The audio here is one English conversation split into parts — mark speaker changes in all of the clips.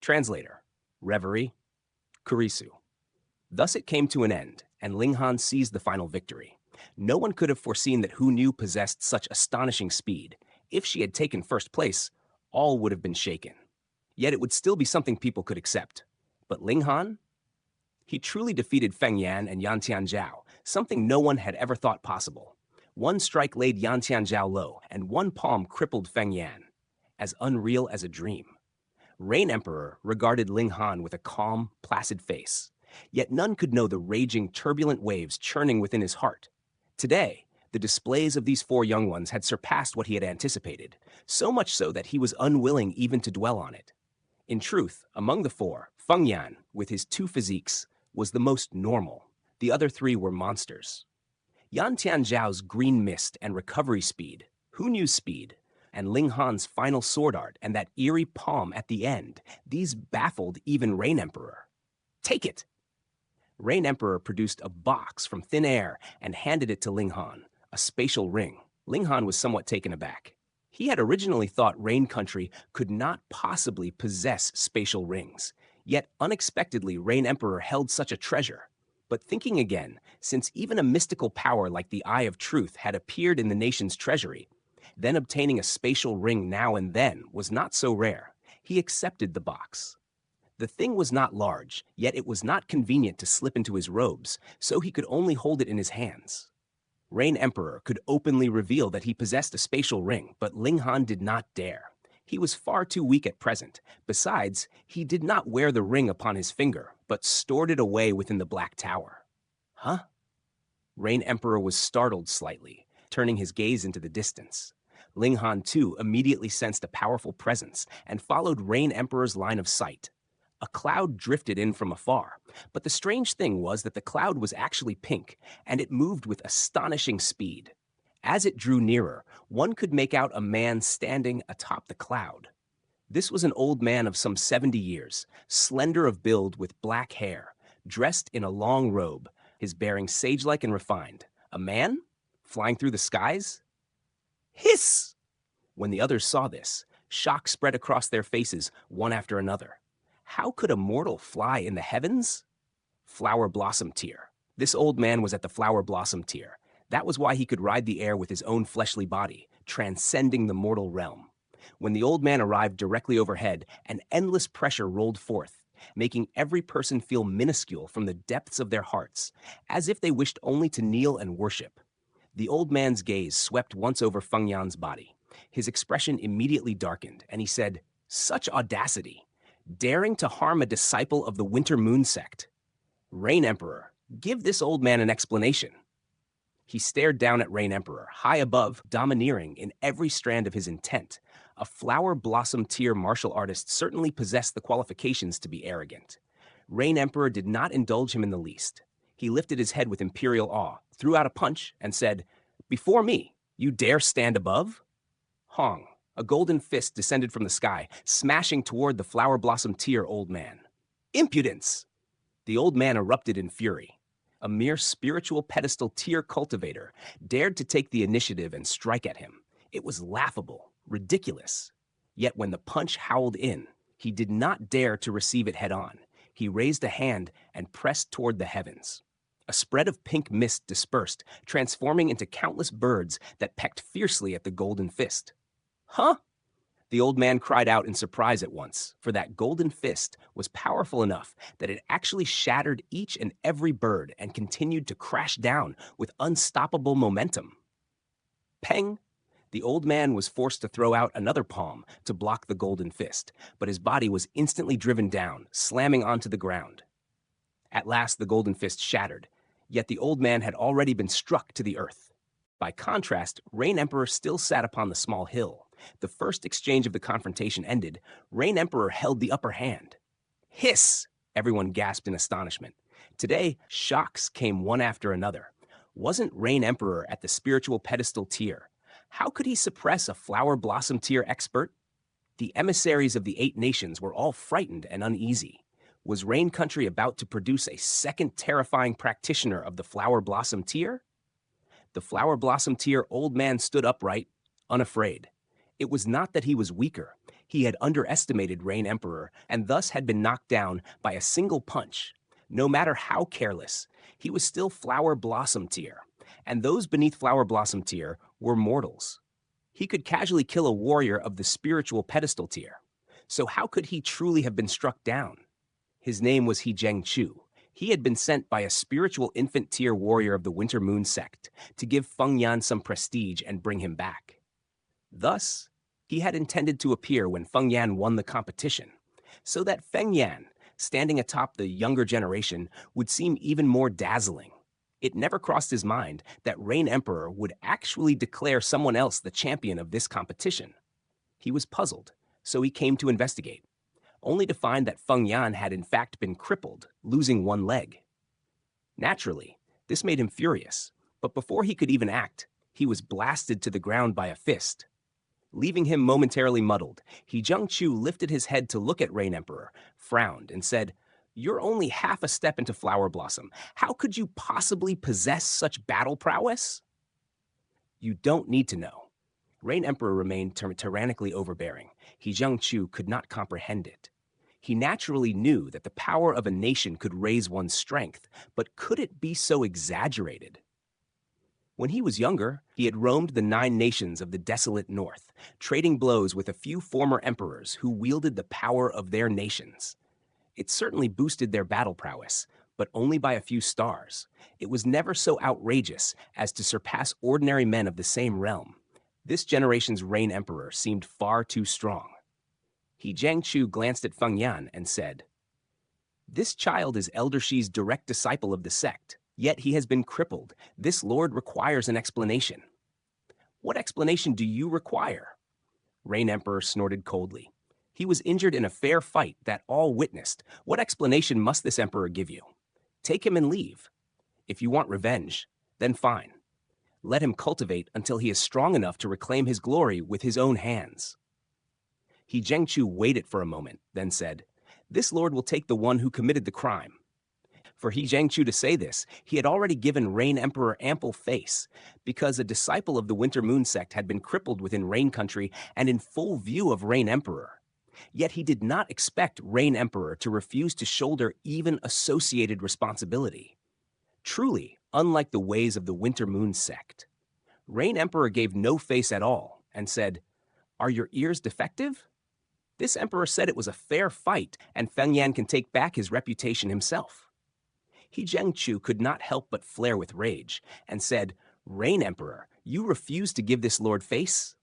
Speaker 1: Translator, Reverie, Kurisu. Thus it came to an end, and Ling Han seized the final victory. No one could have foreseen that Hu Nu possessed such astonishing speed. If she had taken first place, all would have been shaken. Yet it would still be something people could accept. But Ling Han? He truly defeated Feng Yan and Yan Tianzhao, something no one had ever thought possible. One strike laid Yan Tianzhao low, and one palm crippled Feng Yan. As unreal as a dream. Rain Emperor regarded Ling Han with a calm, placid face. Yet none could know the raging, turbulent waves churning within his heart. Today, the displays of these four young ones had surpassed what he had anticipated, so much so that he was unwilling even to dwell on it. In truth, among the four, Feng Yan, with his two physiques, was the most normal. The other three were monsters. Yan Tianzhao's green mist and recovery speed, Hu Nu's speed, and Ling Han's final sword art and that eerie palm at the end, these baffled even Rain Emperor. Take it! Rain Emperor produced a box from thin air and handed it to Ling Han, a spatial ring. Ling Han was somewhat taken aback. He had originally thought Rain Country could not possibly possess spatial rings, yet unexpectedly Rain Emperor held such a treasure. But thinking again, since even a mystical power like the Eye of Truth had appeared in the nation's treasury, then obtaining a spatial ring now and then was not so rare. He accepted the box. The thing was not large, yet it was not convenient to slip into his robes, so he could only hold it in his hands. Rain Emperor could openly reveal that he possessed a spatial ring, but Ling Han did not dare. He was far too weak at present. Besides, he did not wear the ring upon his finger, but stored it away within the Black Tower. Huh? Rain Emperor was startled slightly, turning his gaze into the distance. Ling Han, too, immediately sensed a powerful presence and followed Rain Emperor's line of sight. A cloud drifted in from afar, but the strange thing was that the cloud was actually pink, and it moved with astonishing speed. As it drew nearer, one could make out a man standing atop the cloud. This was an old man of some 70 years, slender of build with black hair, dressed in a long robe, his bearing sage-like and refined. A man? Flying through the skies? Hiss! When the others saw this, shock spread across their faces, one after another. How could a mortal fly in the heavens? Flower Blossom Tier. This old man was at the Flower Blossom Tier. That was why he could ride the air with his own fleshly body, transcending the mortal realm. When the old man arrived directly overhead, an endless pressure rolled forth, making every person feel minuscule from the depths of their hearts, as if they wished only to kneel and worship. The old man's gaze swept once over Feng Yan's body. His expression immediately darkened, and he said, "Such audacity! Daring to harm a disciple of the Winter Moon sect. Rain Emperor, give this old man an explanation." He stared down at Rain Emperor, high above, domineering in every strand of his intent. A Flower Blossom Tier martial artist certainly possessed the qualifications to be arrogant. Rain Emperor did not indulge him in the least. He lifted his head with imperial awe, threw out a punch, and said, "Before me, you dare stand above?" Hong. A golden fist descended from the sky, smashing toward the Flower Blossom Tier old man. Impudence! The old man erupted in fury. A mere spiritual pedestal tier cultivator dared to take the initiative and strike at him. It was laughable, ridiculous. Yet when the punch howled in, he did not dare to receive it head-on. He raised a hand and pressed toward the heavens. A spread of pink mist dispersed, transforming into countless birds that pecked fiercely at the golden fist. Huh? The old man cried out in surprise at once, for that golden fist was powerful enough that it actually shattered each and every bird and continued to crash down with unstoppable momentum. Peng! The old man was forced to throw out another palm to block the golden fist, but his body was instantly driven down, slamming onto the ground. At last the golden fist shattered, yet the old man had already been struck to the earth. By contrast, Rain Emperor still sat upon the small hill. The first exchange of the confrontation ended, Rain Emperor held the upper hand. Hiss! Everyone gasped in astonishment. Today, shocks came one after another. Wasn't Rain Emperor at the spiritual pedestal tier? How could he suppress a Flower Blossom Tier expert? The emissaries of the 8 nations were all frightened and uneasy. Was Rain Country about to produce a second terrifying practitioner of the Flower Blossom Tier? The Flower Blossom Tier old man stood upright, unafraid. It was not that he was weaker. He had underestimated Rain Emperor and thus had been knocked down by a single punch. No matter how careless, he was still Flower Blossom tier, and those beneath Flower Blossom tier were mortals. He could casually kill a warrior of the spiritual pedestal tier. So how could he truly have been struck down? His name was He Chu. He had been sent by a spiritual infant tier warrior of the Winter Moon sect to give Feng Yan some prestige and bring him back. Thus, he had intended to appear when Feng Yan won the competition, so that Feng Yan, standing atop the younger generation, would seem even more dazzling. It never crossed his mind that Rain Emperor would actually declare someone else the champion of this competition. He was puzzled, so he came to investigate, only to find that Feng Yan had in fact been crippled, losing one leg. Naturally, this made him furious, but before he could even act, he was blasted to the ground by a fist. Leaving him momentarily muddled, He Chu lifted his head to look at Rain Emperor, frowned, and said, "You're only half a step into Flower Blossom. How could you possibly possess such battle prowess?" You don't need to know. Rain Emperor remained tyrannically overbearing. He Chu could not comprehend it. He naturally knew that the power of a nation could raise one's strength, but could it be so exaggerated? When he was younger, he had roamed the 9 nations of the desolate north, trading blows with a few former emperors who wielded the power of their nations. It certainly boosted their battle prowess, but only by a few stars. It was never so outrageous as to surpass ordinary men of the same realm. This generation's Rain Emperor seemed far too strong. He Chu glanced at Feng Yan and said, "This child is Elder Shi's direct disciple of the sect. Yet he has been crippled. This lord requires an explanation." "What explanation do you require?" Rain Emperor snorted coldly. He was injured in a fair fight that all witnessed. What explanation must this emperor give you? Take him and leave. If you want revenge, then fine. Let him cultivate until he is strong enough to reclaim his glory with his own hands. He Chu waited for a moment, then said, "This lord will take the one who committed the crime." For He Chu to say this, he had already given Rain Emperor ample face, because a disciple of the Winter Moon sect had been crippled within Rain Country and in full view of Rain Emperor. Yet he did not expect Rain Emperor to refuse to shoulder even associated responsibility. Truly, unlike the ways of the Winter Moon sect, Rain Emperor gave no face at all and said, "Are your ears defective?" This emperor said it was a fair fight and Feng Yan can take back his reputation himself. He Chu could not help but flare with rage and said, "Rain Emperor, you refuse to give this lord face?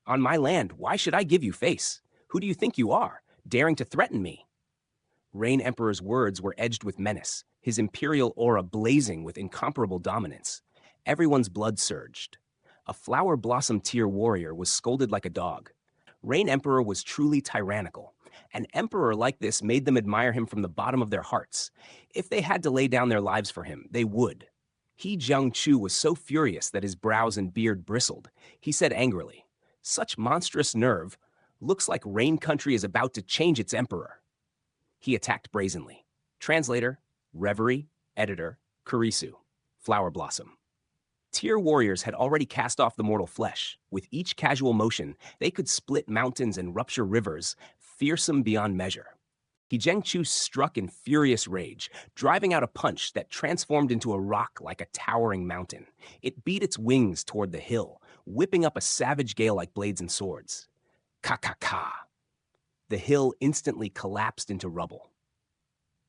Speaker 1: On my land, why should I give you face? Who do you think you are, daring to threaten me?" Rain Emperor's words were edged with menace, his imperial aura blazing with incomparable dominance. Everyone's blood surged. A Flower Blossom tier warrior was scolded like a dog. Rain Emperor was truly tyrannical. An emperor like this made them admire him from the bottom of their hearts. If they had to lay down their lives for him, they would. He Chu was so furious that his brows and beard bristled. He said angrily, "Such monstrous nerve. Looks like Rain Country is about to change its emperor." He attacked brazenly. Translator, Reverie, Editor, Kurisu, Flower Blossom. Tier warriors had already cast off the mortal flesh. With each casual motion, they could split mountains and rupture rivers, fearsome beyond measure. He Chu struck in furious rage, driving out a punch that transformed into a rock like a towering mountain. It beat its wings toward the hill, whipping up a savage gale like blades and swords. Ka-ka-ka. The hill instantly collapsed into rubble.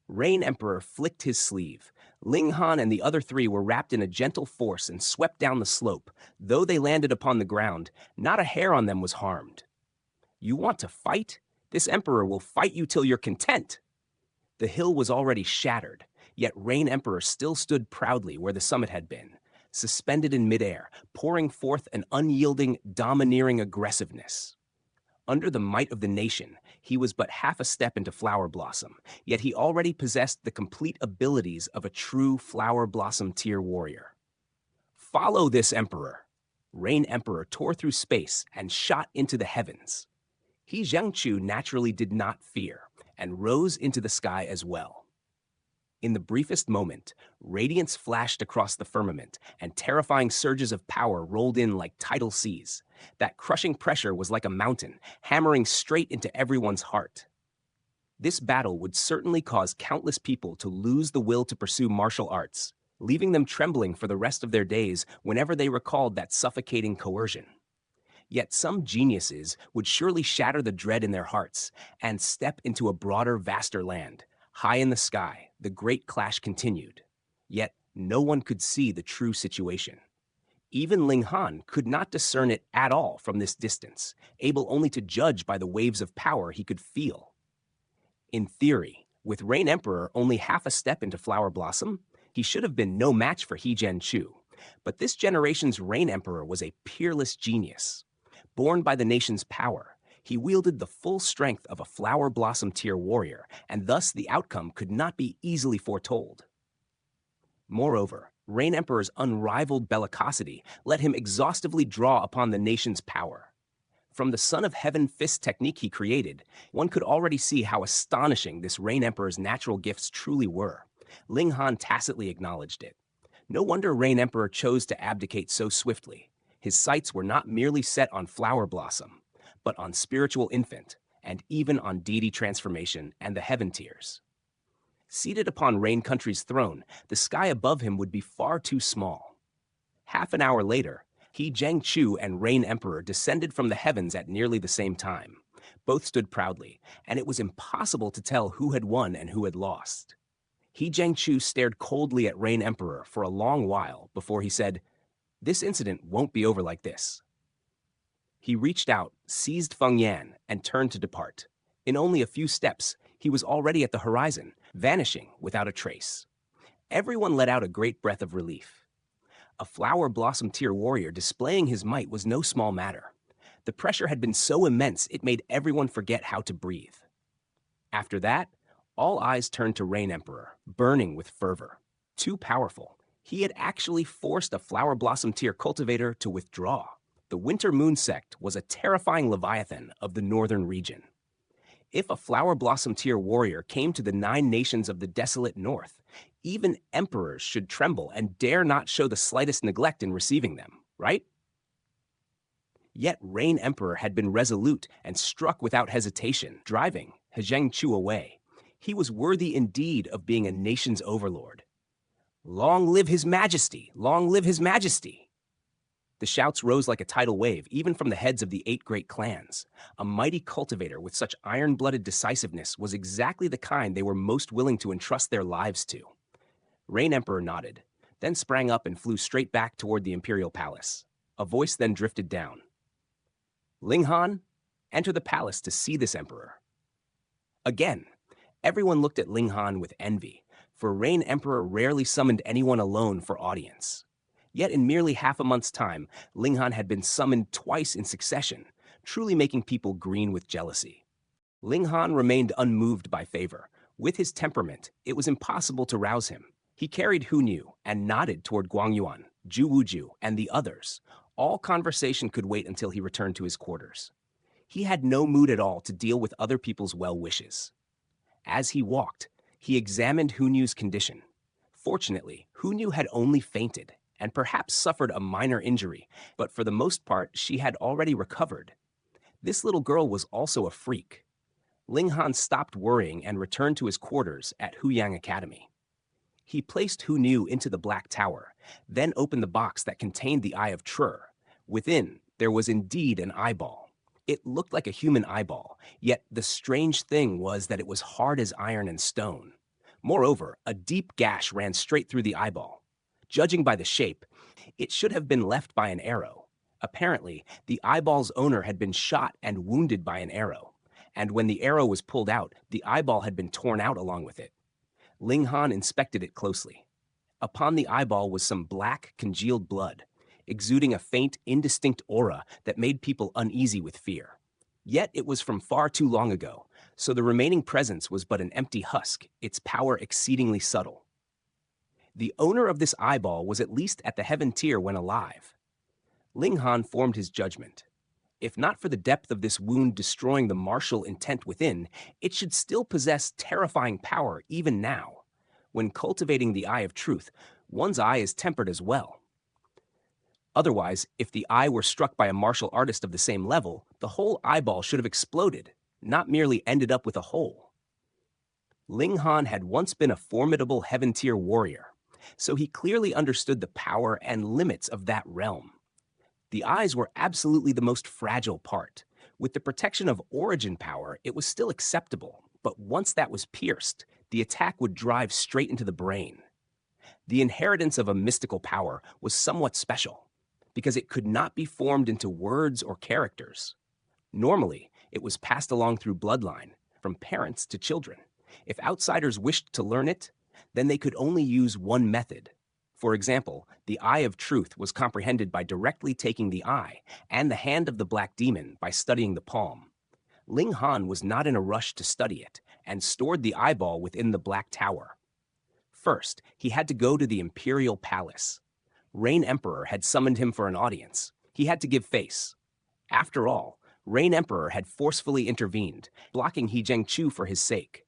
Speaker 1: Rain Emperor flicked his sleeve. Ling Han and the other 3 were wrapped in a gentle force and swept down the slope. Though they landed upon the ground, not a hair on them was harmed. "You want to fight? This emperor will fight you till you're content." The hill was already shattered, yet Rain Emperor still stood proudly where the summit had been, suspended in midair, pouring forth an unyielding, domineering aggressiveness. Under the might of the nation, he was but half a step into Flower Blossom, yet he already possessed the complete abilities of a true Flower Blossom tier warrior. "Follow this emperor." Rain Emperor tore through space and shot into the heavens. He Chu naturally did not fear and rose into the sky as well. In the briefest moment, radiance flashed across the firmament, and terrifying surges of power rolled in like tidal seas. That crushing pressure was like a mountain, hammering straight into everyone's heart. This battle would certainly cause countless people to lose the will to pursue martial arts, leaving them trembling for the rest of their days whenever they recalled that suffocating coercion. Yet some geniuses would surely shatter the dread in their hearts and step into a broader, vaster land. High in the sky, the great clash continued. Yet no one could see the true situation. Even Ling Han could not discern it at all from this distance, able only to judge by the waves of power he could feel. In theory, with Rain Emperor only half a step into Flower Blossom, he should have been no match for He Jianchu. But this generation's Rain Emperor was a peerless genius. Born by the nation's power, he wielded the full strength of a Flower Blossom tier warrior, and thus the outcome could not be easily foretold. Moreover, Rain Emperor's unrivaled bellicosity let him exhaustively draw upon the nation's power. From the Son of Heaven fist technique he created, one could already see how astonishing this Rain Emperor's natural gifts truly were. Ling Han tacitly acknowledged it. No wonder Rain Emperor chose to abdicate so swiftly. His sights were not merely set on Flower Blossom, but on spiritual infant, and even on deity transformation and the heaven tiers. Seated upon Rain Country's throne, the sky above him would be far too small. Half an hour later, He Jianchu and Rain Emperor descended from the heavens at nearly the same time. Both stood proudly, and it was impossible to tell who had won and who had lost. He Jianchu stared coldly at Rain Emperor for a long while before he said, "This incident won't be over like this." He reached out, seized Feng Yan, and turned to depart. In only a few steps, he was already at the horizon, vanishing without a trace. Everyone let out a great breath of relief. A Flower Blossom tier warrior displaying his might was no small matter. The pressure had been so immense it made everyone forget how to breathe. After that, all eyes turned to Rain Emperor, burning with fervor. Too powerful. He had actually forced a Flower Blossom tier cultivator to withdraw. The Winter Moon sect was a terrifying leviathan of the northern region. If a Flower Blossom tier warrior came to the 9 nations of the desolate north, even emperors should tremble and dare not show the slightest neglect in receiving them, right? Yet Rain Emperor had been resolute and struck without hesitation, driving He Jianchu away. He was worthy indeed of being a nation's overlord. "Long live His Majesty! Long live His Majesty!" The shouts rose like a tidal wave, even from the heads of the 8 great clans. A mighty cultivator with such iron-blooded decisiveness was exactly the kind they were most willing to entrust their lives to. Rain Emperor nodded, then sprang up and flew straight back toward the imperial palace. A voice then drifted down. "Ling Han, enter the palace to see this emperor." Again, everyone looked at Ling Han with envy, for Rain Emperor rarely summoned anyone alone for audience. Yet in merely half a month's time, Ling Han had been summoned twice in succession, truly making people green with jealousy. Ling Han remained unmoved by favor. With his temperament, it was impossible to rouse him. He carried Hu Niu and nodded toward Guangyuan, Zhu Wuju, and the others. All conversation could wait until he returned to his quarters. He had no mood at all to deal with other people's well wishes. As he walked, he examined Hu Niu's condition. Fortunately, Hu Niu had only fainted, and perhaps suffered a minor injury, but for the most part she had already recovered. This little girl was also a freak. Ling Han stopped worrying and returned to his quarters at Huyang Academy. He placed Hu Niu into the Black Tower, then opened the box that contained the Eye of Trur. Within, there was indeed an eyeball. It looked like a human eyeball, yet the strange thing was that it was hard as iron and stone. Moreover, a deep gash ran straight through the eyeball. Judging by the shape, it should have been left by an arrow. Apparently, the eyeball's owner had been shot and wounded by an arrow, and when the arrow was pulled out, the eyeball had been torn out along with it. Ling Han inspected it closely. Upon the eyeball was some black, congealed blood, exuding a faint, indistinct aura that made people uneasy with fear. Yet it was from far too long ago, so the remaining presence was but an empty husk, its power exceedingly subtle. The owner of this eyeball was at least at the heaven tier when alive. Ling Han formed his judgment. If not for the depth of this wound destroying the martial intent within, it should still possess terrifying power even now. When cultivating the eye of truth, one's eye is tempered as well. Otherwise, if the eye were struck by a martial artist of the same level, the whole eyeball should have exploded, not merely ended up with a hole. Ling Han had once been a formidable heaven-tier warrior, so he clearly understood the power and limits of that realm. The eyes were absolutely the most fragile part. With the protection of origin power, it was still acceptable, but once that was pierced, the attack would drive straight into the brain. The inheritance of a mystical power was somewhat special, because it could not be formed into words or characters. Normally, it was passed along through bloodline, from parents to children. If outsiders wished to learn it, then they could only use one method. For example, the Eye of Truth was comprehended by directly taking the eye, and the Hand of the Black Demon by studying the palm. Ling Han was not in a rush to study it, and stored the eyeball within the Black Tower. First, he had to go to the Imperial Palace. Rain Emperor had summoned him for an audience. He had to give face. After all, Rain Emperor had forcefully intervened, blocking He Zhengchu for his sake.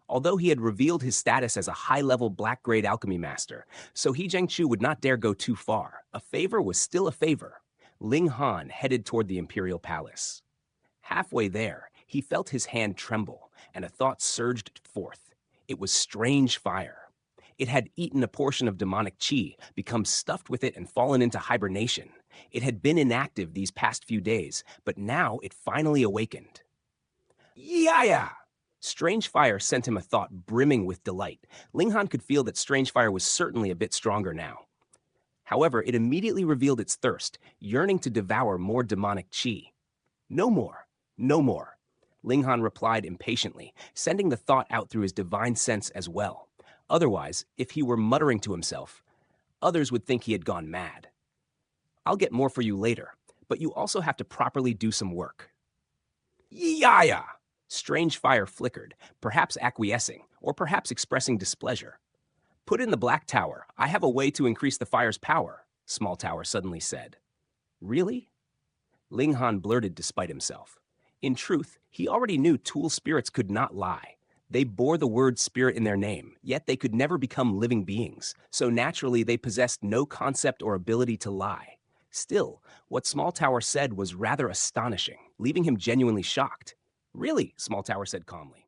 Speaker 1: Although he had revealed his status as a high-level black-grade alchemy master, so He Zhengchu would not dare go too far. A favor was still a favor. Ling Han headed toward the Imperial Palace. Halfway there, he felt his hand tremble, and a thought surged forth. It was strange fire. It had eaten a portion of demonic qi, become stuffed with it, and fallen into hibernation. It had been inactive these past few days, but now it finally awakened. Yeah! Strange fire sent him a thought brimming with delight. Ling Han could feel that strange fire was certainly a bit stronger now. However, it immediately revealed its thirst, yearning to devour more demonic qi. No more, no more. Ling Han replied impatiently, sending the thought out through his divine sense as well. Otherwise, if he were muttering to himself, others would think he had gone mad. I'll get more for you later, but you also have to properly do some work. Yeah! Strange fire flickered, perhaps acquiescing, or perhaps expressing displeasure. Put in the Black Tower. I have a way to increase the fire's power, Small Tower suddenly said. Really? Ling Han blurted despite himself. In truth, he already knew Tool spirits could not lie. They bore the word spirit in their name, yet they could never become living beings, so naturally they possessed no concept or ability to lie. Still, what Small Tower said was rather astonishing, leaving him genuinely shocked. Really, Small Tower said calmly.